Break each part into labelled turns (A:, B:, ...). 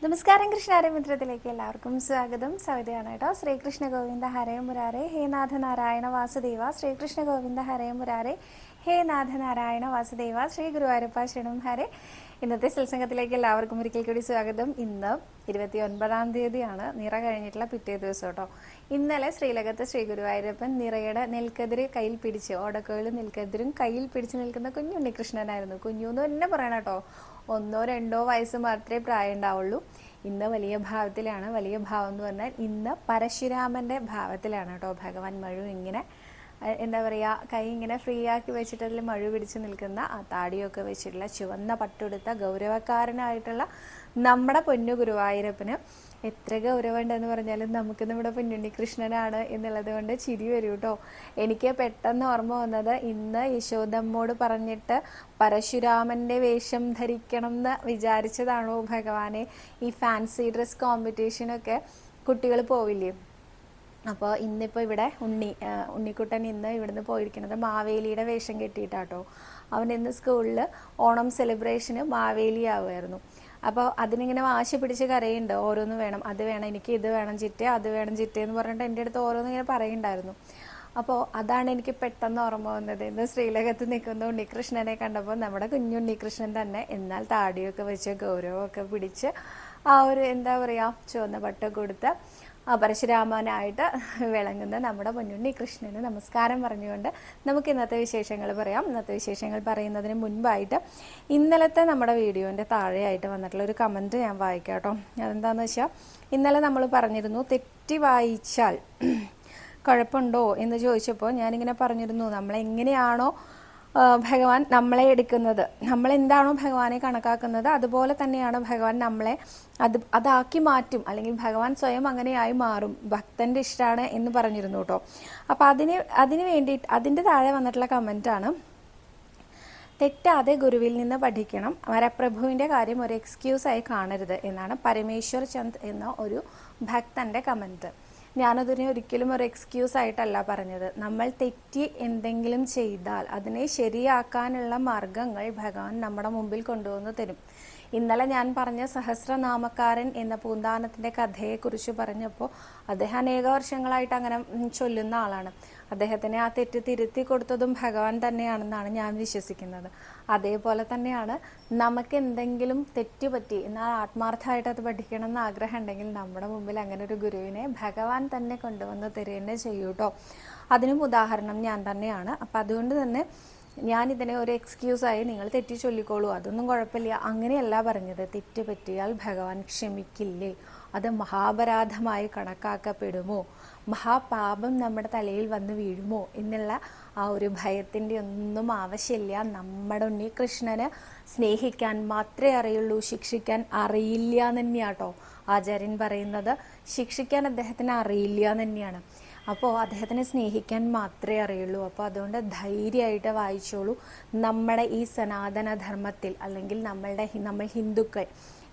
A: നമസ്കാരം. കൃഷ്ണാരമിത്രത്തിലേക്ക് എല്ലാവർക്കും സ്വാഗതം. സൗദിയാണ് കേട്ടോ. ശ്രീകൃഷ്ണ ഗോവിന്ദ ഹരേ മുരാരേ ഹേ നാഥ നാരായണ വാസുദേവ. ശ്രീകൃഷ്ണ ഗോവിന്ദ ഹരേ മുരാരേ ഹേ നാഥ നാരായണ വാസുദേവ. ശ്രീ ഗുരുവായൂരപ്പ ശരണം ഹരേ. ഇന്നത്തെ സത്സംഗത്തിലേക്ക് എല്ലാവർക്കും ഒരിക്കൽ കൂടി സ്വാഗതം. ഇന്ന് 29-ാം തീയതിയാണ്. നിറ കഴിഞ്ഞിട്ടുള്ള പിറ്റേ ദിവസം കേട്ടോ. ഇന്നലെ ശ്രീലകത്ത് ശ്രീ ഗുരുവായൂരപ്പൻ നിറയുടെ നെൽക്കതിര് കയ്യിൽ പിടിച്ച്, ഓടക്കോയിലും നെൽക്കതിരും കയ്യിൽ പിടിച്ച് നിൽക്കുന്ന കുഞ്ഞുണ്ണികൃഷ്ണനായിരുന്നു. കുഞ്ഞുന്ന് തന്നെ പറയണം കേട്ടോ. 1-2 വയസ്സ് മാത്രമേ പ്രായം ഉണ്ടാവുള്ളൂ. ഇന്ന് വലിയ ഭാവത്തിലാണ്. വലിയ ഭാവം എന്ന് പറഞ്ഞാൽ ഇന്ന് പരശുരാമന്റെ ഭാവത്തിലാണ് കേട്ടോ. ഭഗവാൻ മഴു ഇങ്ങനെ എന്താ പറയുക, കൈ ഇങ്ങനെ ഫ്രീ ആക്കി വെച്ചിട്ട് അതിൽ മഴു പിടിച്ച് നിൽക്കുന്ന, ആ താടിയൊക്കെ വെച്ചിട്ടുള്ള ചുവന്ന പട്ടുടുത്ത ഗൗരവക്കാരനായിട്ടുള്ള നമ്മുടെ പൊന്നു ഗുരുവായൂരപ്പന് എത്ര ഗൗരവമുണ്ടെന്ന് പറഞ്ഞാലും നമുക്ക് നമ്മുടെ പൊന്നുണ്ണി കൃഷ്ണനാണ് എന്നുള്ളത് കൊണ്ട് ചിരി വരും കേട്ടോ. എനിക്ക് പെട്ടെന്ന് ഓർമ്മ വന്നത്, ഇന്ന് യശോദമ്മോട് പറഞ്ഞിട്ട് പരശുരാമന്റെ വേഷം ധരിക്കണം എന്ന് വിചാരിച്ചതാണോ ഭഗവാനെ? ഈ ഫാൻസി ഡ്രസ് കോമ്പറ്റീഷനൊക്കെ കുട്ടികൾ പോവില്ലേ? അപ്പോൾ ഇന്നിപ്പോൾ ഇവിടെ ഉണ്ണിക്കുട്ടൻ ഇന്ന് ഇവിടുന്ന് പോയിരിക്കുന്നത് മാവേലിയുടെ വേഷം കെട്ടിയിട്ടാട്ടോ. അവൻ ഇന്ന് സ്കൂളിൽ ഓണം സെലിബ്രേഷന് മാവേലി ആവുമായിരുന്നു. അപ്പോൾ അതിനിങ്ങനെ വാശി പിടിച്ച് കരയുണ്ട്. ഓരോന്ന് വേണം, അത് വേണം, എനിക്ക് ഇത് വേണം ചിറ്റേ, അത് വേണം ചിറ്റേ എന്ന് പറഞ്ഞിട്ട് എൻ്റെ അടുത്ത് ഓരോന്ന് ഇങ്ങനെ പറയുണ്ടായിരുന്നു. അപ്പോൾ അതാണ് എനിക്ക് പെട്ടെന്ന് ഓർമ്മ വന്നത്. ഇന്ന് ശ്രീലകത്ത് നിൽക്കുന്ന ഉണ്ണികൃഷ്ണനെ കണ്ടപ്പോൾ നമ്മുടെ കുഞ്ഞുണ്ണികൃഷ്ണൻ തന്നെ, എന്നാൽ താടിയൊക്കെ വെച്ച് ഗൗരവമൊക്കെ പിടിച്ച് ആ ഒരു എന്താ പറയുക, ചുവന്ന പട്ടൊക്കെ കൊടുത്ത് പരശുരാമനായിട്ട് വിളങ്ങുന്ന നമ്മുടെ പൊന്നുണ്ണി കൃഷ്ണന് നമസ്കാരം പറഞ്ഞുകൊണ്ട് നമുക്ക് ഇന്നത്തെ വിശേഷങ്ങൾ പറയാം. ഇന്നത്തെ വിശേഷങ്ങൾ പറയുന്നതിന് മുൻപായിട്ട് ഇന്നലത്തെ നമ്മുടെ വീഡിയോൻ്റെ താഴെയായിട്ട് വന്നിട്ടുള്ള ഒരു കമൻറ്റ് ഞാൻ വായിക്കാം കേട്ടോ. അതെന്താണെന്ന് വെച്ചാൽ, ഇന്നലെ നമ്മൾ പറഞ്ഞിരുന്നു തെറ്റി വായിച്ചാൽ കുഴപ്പമുണ്ടോ എന്ന് ചോദിച്ചപ്പോൾ ഞാനിങ്ങനെ പറഞ്ഞിരുന്നു, നമ്മളെങ്ങനെയാണോ ഭഗവാൻ നമ്മളെ എടുക്കുന്നത്, നമ്മളെന്താണോ ഭഗവാനെ കണക്കാക്കുന്നത് അതുപോലെ തന്നെയാണ് ഭഗവാൻ നമ്മളെ അതാക്കി മാറ്റും, അല്ലെങ്കിൽ ഭഗവാൻ സ്വയം അങ്ങനെയായി മാറും. ഭക്തന്റെ ഇഷ്ടമാണ് എന്ന് പറഞ്ഞിരുന്നു കേട്ടോ. അപ്പം അതിന് വേണ്ടിയിട്ട് അതിൻ്റെ താഴെ വന്നിട്ടുള്ള കമൻറ്റാണ്, തെറ്റാതെ ഗുരുവിൽ നിന്ന് പഠിക്കണം, വരപ്രഭുവിൻ്റെ കാര്യം ഒരു എക്സ്ക്യൂസായി കാണരുത് എന്നാണ് പരമേശ്വർ ചന്ദ് എന്ന ഒരു ഭക്തൻ്റെ കമൻറ്റ്. ഞാനതിനെ ഒരിക്കലും ഒരു എക്സ്ക്യൂസ് ആയിട്ടല്ല പറഞ്ഞത്. നമ്മൾ തെറ്റി എന്തെങ്കിലും ചെയ്താൽ അതിനെ ശരിയാക്കാനുള്ള മാർഗങ്ങൾ ഭഗവാൻ നമ്മുടെ മുമ്പിൽ കൊണ്ടുവന്ന് തരും. ഇന്നലെ ഞാൻ പറഞ്ഞ സഹസ്രനാമക്കാരൻ എന്ന പൂന്താനത്തിൻ്റെ കഥയെക്കുറിച്ച് പറഞ്ഞപ്പോൾ അദ്ദേഹം അനേക വർഷങ്ങളായിട്ട് അങ്ങനെ ചൊല്ലുന്ന ആളാണ്. അദ്ദേഹത്തിനെ ആ തെറ്റ് തിരുത്തി കൊടുത്തതും ഭഗവാൻ തന്നെയാണെന്നാണ് ഞാൻ വിശ്വസിക്കുന്നത്. അതേപോലെ തന്നെയാണ് നമുക്ക് എന്തെങ്കിലും തെറ്റുപറ്റി എന്നാൽ ആത്മാർത്ഥമായിട്ട് അത് പഠിക്കണം എന്ന് ആഗ്രഹം ഉണ്ടെങ്കിൽ നമ്മുടെ മുമ്പിൽ അങ്ങനെ ഒരു ഗുരുവിനെ ഭഗവാൻ തന്നെ കൊണ്ടുവന്ന് തരുകയെന്നെ ചെയ്യൂട്ടോ. അതിനും ഉദാഹരണം ഞാൻ തന്നെയാണ്. അപ്പം അതുകൊണ്ട് തന്നെ ഞാനിതിനെ ഒരു എക്സ്ക്യൂസായി നിങ്ങൾ തെറ്റി ചൊല്ലിക്കോളൂ, അതൊന്നും കുഴപ്പമില്ല, അങ്ങനെയല്ല പറഞ്ഞത്. തെറ്റ് പറ്റിയാൽ ഭഗവാൻ ക്ഷമിക്കില്ലേ? അത് മഹാപരാധമായി കണക്കാക്കപ്പെടുമോ? മഹാപാപം നമ്മുടെ തലയിൽ വന്ന് വീഴുമോ എന്നുള്ള ആ ഒരു ഭയത്തിൻ്റെ ഒന്നും ആവശ്യമില്ല. നമ്മുടെ ഉണ്ണികൃഷ്ണന് സ്നേഹിക്കാൻ മാത്രമേ അറിയുള്ളൂ, ശിക്ഷിക്കാൻ അറിയില്ല എന്ന് തന്നെയാട്ടോ ആചാര്യൻ പറയുന്നത്. ശിക്ഷിക്കാൻ അദ്ദേഹത്തിന് അറിയില്ല എന്ന് തന്നെയാണ്. അപ്പോൾ അദ്ദേഹത്തിനെ സ്നേഹിക്കാൻ മാത്രമേ അറിയുള്ളൂ. അപ്പോൾ അതുകൊണ്ട് ധൈര്യമായിട്ട് വായിച്ചോളൂ. നമ്മുടെ ഈ സനാതനധർമ്മത്തിൽ, അല്ലെങ്കിൽ നമ്മൾ ഹിന്ദുക്കൾ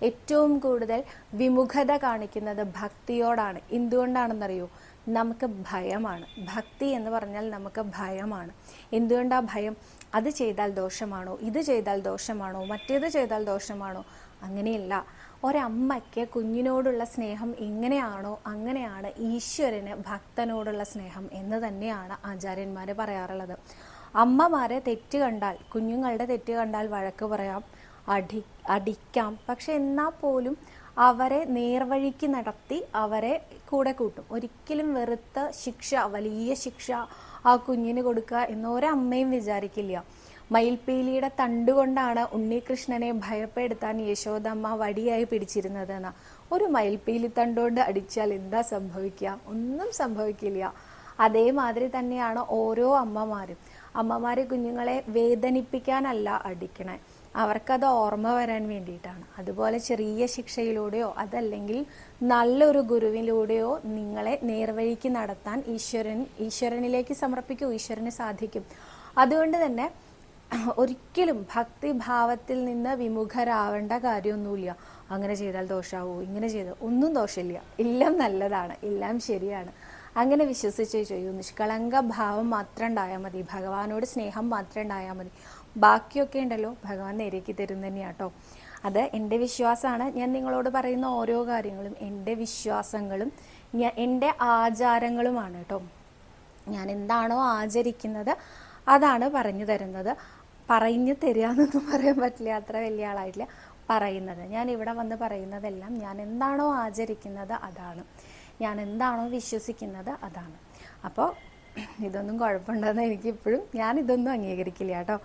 A: ഏറ്റവും കൂടുതൽ വിമുഖത കാണിക്കുന്നത് ഭക്തിയോടാണ്. എന്തുകൊണ്ടാണെന്നറിയോ? നമുക്ക് ഭയമാണ്. ഭക്തി എന്ന് പറഞ്ഞാൽ നമുക്ക് ഭയമാണ്. എന്തുകൊണ്ടാണ് ഭയം? അത് ചെയ്താൽ ദോഷമാണോ, ഇത് ചെയ്താൽ ദോഷമാണോ, മറ്റേത് ചെയ്താൽ ദോഷമാണോ? അങ്ങനെയല്ല. ഒരമ്മയ്ക്ക് കുഞ്ഞിനോടുള്ള സ്നേഹം എങ്ങനെയാണോ അങ്ങനെയാണ് ഈശ്വരന് ഭക്തനോടുള്ള സ്നേഹം എന്ന് തന്നെയാണ് ആചാര്യന്മാർ പറയാറുള്ളത്. അമ്മമാരെ തെറ്റ് കണ്ടാൽ, കുഞ്ഞുങ്ങളുടെ തെറ്റ് കണ്ടാൽ വഴക്ക് പറയാം, അടിക്കാം. പക്ഷെ എന്നാൽ പോലും അവരെ നേർവഴിക്ക് നടത്തി അവരെ കൂടെ കൂട്ടും. ഒരിക്കലും വെറുത്ത ശിക്ഷ, വലിയ ശിക്ഷ ആ കുഞ്ഞിന് കൊടുക്കുക എന്നൊരമ്മയും വിചാരിക്കില്ല. മയിൽപീലിയുടെ തണ്ടുകൊണ്ടാണ് ഉണ്ണികൃഷ്ണനെ ഭയപ്പെടുത്താൻ യശോദമ്മ വടിയായി പിടിച്ചിരുന്നതെന്ന്. ഒരു മയിൽപീലി തണ്ടുകൊണ്ട് അടിച്ചാൽ എന്താ സംഭവിക്കുക? ഒന്നും സംഭവിക്കില്ല. അതേമാതിരി തന്നെയാണ് ഓരോ അമ്മമാര് കുഞ്ഞുങ്ങളെ വേദനിപ്പിക്കാനല്ല അടിക്കണേ, അവർക്കത് ഓർമ്മ വരാൻ വേണ്ടിയിട്ടാണ്. അതുപോലെ ചെറിയ ശിക്ഷയിലൂടെയോ അതല്ലെങ്കിൽ നല്ലൊരു ഗുരുവിലൂടെയോ നിങ്ങളെ നേർവഴിക്ക് നടത്താൻ ഈശ്വരനിലേക്ക് സമർപ്പിക്കൂ. ഈശ്വരന് സാധിക്കും. അതുകൊണ്ട് തന്നെ ഒരിക്കലും ഭക്തിഭാവത്തിൽ നിന്ന് വിമുഖരാവേണ്ട കാര്യമൊന്നുമില്ല. അങ്ങനെ ചെയ്താൽ ദോഷമാവോ, ഇങ്ങനെ ചെയ്താൽ ഒന്നും ദോഷമില്ല, എല്ലാം നല്ലതാണ്, എല്ലാം ശരിയാണ്. അങ്ങനെ വിശ്വസിച്ച് ചെയ്യൂ. നിഷ്കളങ്ക ഭാവം മാത്രം ഉണ്ടായാൽ മതി, ഭഗവാനോട് സ്നേഹം മാത്രം ഉണ്ടായാൽ മതി. ബാക്കിയൊക്കെ ഉണ്ടല്ലോ ഭഗവാൻ നേരേക്ക് തരും തന്നെയാട്ടോ. അത് എൻ്റെ വിശ്വാസമാണ്. ഞാൻ നിങ്ങളോട് പറയുന്ന ഓരോ കാര്യങ്ങളും എൻ്റെ വിശ്വാസങ്ങളും എൻ്റെ ആചാരങ്ങളുമാണ് കേട്ടോ. ഞാൻ എന്താണോ ആചരിക്കുന്നത് അതാണ് പറഞ്ഞു തരുന്നത്. പറഞ്ഞു തരിക എന്നൊന്നും പറയാൻ പറ്റില്ല, അത്ര വലിയ ആളായിട്ടില്ല. പറയുന്നത്, ഞാൻ ഇവിടെ വന്ന് പറയുന്നതെല്ലാം ഞാൻ എന്താണോ ആചരിക്കുന്നത് അതാണ്, ഞാൻ എന്താണോ വിശ്വസിക്കുന്നത് അതാണ്. അപ്പോൾ ഇതൊന്നും കുഴപ്പമുണ്ടെന്ന് എനിക്കിപ്പോഴും, ഞാനിതൊന്നും അംഗീകരിക്കില്ല കേട്ടോ.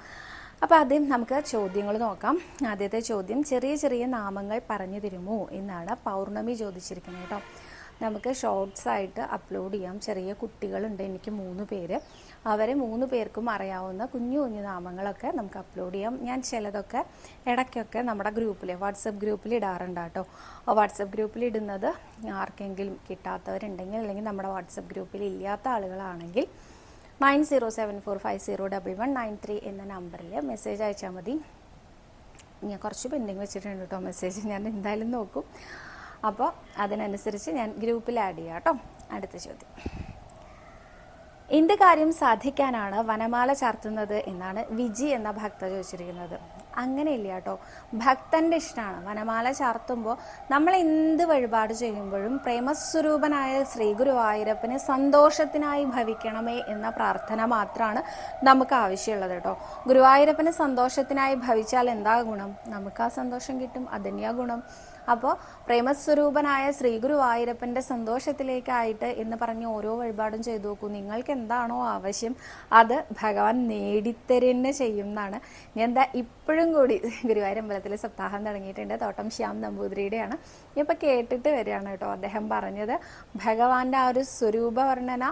A: അപ്പോൾ ആദ്യം നമുക്ക് ചോദ്യങ്ങൾ നോക്കാം. ആദ്യത്തെ ചോദ്യം, ചെറിയ ചെറിയ നാമങ്ങൾ പറഞ്ഞു തരുമോ എന്നാണ് പൗർണമി ചോദിച്ചിരിക്കുന്നത് കേട്ടോ. നമുക്ക് ഷോർട്സ് ആയിട്ട് അപ്ലോഡ് ചെയ്യാം. ചെറിയ കുട്ടികളുണ്ട്, എനിക്ക് 3 പേര്. അവരെ 3 പേർക്കും അറിയാവുന്ന കുഞ്ഞു കുഞ്ഞു നാമങ്ങളൊക്കെ നമുക്ക് അപ്ലോഡ് ചെയ്യാം. ഞാൻ ചിലതൊക്കെ ഇടയ്ക്കൊക്കെ നമ്മുടെ ഗ്രൂപ്പിൽ, വാട്സപ്പ് ഗ്രൂപ്പിൽ ഇടാറുണ്ട് കേട്ടോ. വാട്സപ്പ് ഗ്രൂപ്പിൽ ഇടുന്നത് ആർക്കെങ്കിലും കിട്ടാത്തവരുണ്ടെങ്കിൽ, അല്ലെങ്കിൽ നമ്മുടെ വാട്സപ്പ് ഗ്രൂപ്പിൽ ഇല്ലാത്ത ആളുകളാണെങ്കിൽ 9074501193 എന്ന നമ്പറിൽ മെസ്സേജ് അയച്ചാൽ മതി. ഞാൻ കുറച്ച് പെൻഡിങ് വെച്ചിട്ടുണ്ട് കേട്ടോ മെസ്സേജ്, ഞാൻ എന്തായാലും നോക്കും. അപ്പോൾ അതിനനുസരിച്ച് ഞാൻ ഗ്രൂപ്പിൽ ആഡ് ചെയ്യാം കേട്ടോ. അടുത്ത ചോദ്യം, എന്ത് കാര്യം സാധിക്കാനാണ് വനമാല ചാർത്തുന്നത് എന്നാണ് വിജി എന്ന ഭക്ത ചോദിച്ചിരിക്കുന്നത്. അങ്ങനെയില്ല കേട്ടോ, ഭക്തൻ്റെ ഇഷ്ടമാണ്. വനമാല ചാർത്തുമ്പോൾ നമ്മൾ എന്ത് വഴിപാട് ചെയ്യുമ്പോഴും പ്രേമസ്വരൂപനായ ശ്രീ ഗുരുവായൂരപ്പന് സന്തോഷത്തിനായി ഭവിക്കണമേ എന്ന പ്രാർത്ഥന മാത്രമാണ് നമുക്ക് ആവശ്യമുള്ളത് കേട്ടോ. ഗുരുവായൂരപ്പന് സന്തോഷത്തിനായി ഭവിച്ചാൽ എന്താ ഗുണം? നമുക്ക് ആ സന്തോഷം കിട്ടും, അതന്നെയാ ഗുണം. അപ്പോൾ പ്രേമസ്വരൂപനായ ശ്രീ ഗുരുവായൂരപ്പൻ്റെ സന്തോഷത്തിലേക്കായിട്ട് എന്ന് പറഞ്ഞ് ഓരോ വഴിപാടും ചെയ്തു നോക്കൂ. നിങ്ങൾക്ക് എന്താണോ ആവശ്യം അത് ഭഗവാൻ നേടിത്തരുന്നെ ചെയ്യും എന്നാണ്. ഞാൻ എന്താ ഇപ്പോഴും കൂടി ഗുരുവായൂരമ്പലത്തിൽ സപ്താഹം തുടങ്ങിയിട്ടുണ്ട്. തോട്ടം ശ്യാം നമ്പൂതിരിയുടെയാണ്. ഇപ്പോൾ കേട്ടിട്ട് വരികയാണ് കേട്ടോ. അദ്ദേഹം പറഞ്ഞത് ഭഗവാന്റെ ആ ഒരു സ്വരൂപ വർണ്ണന,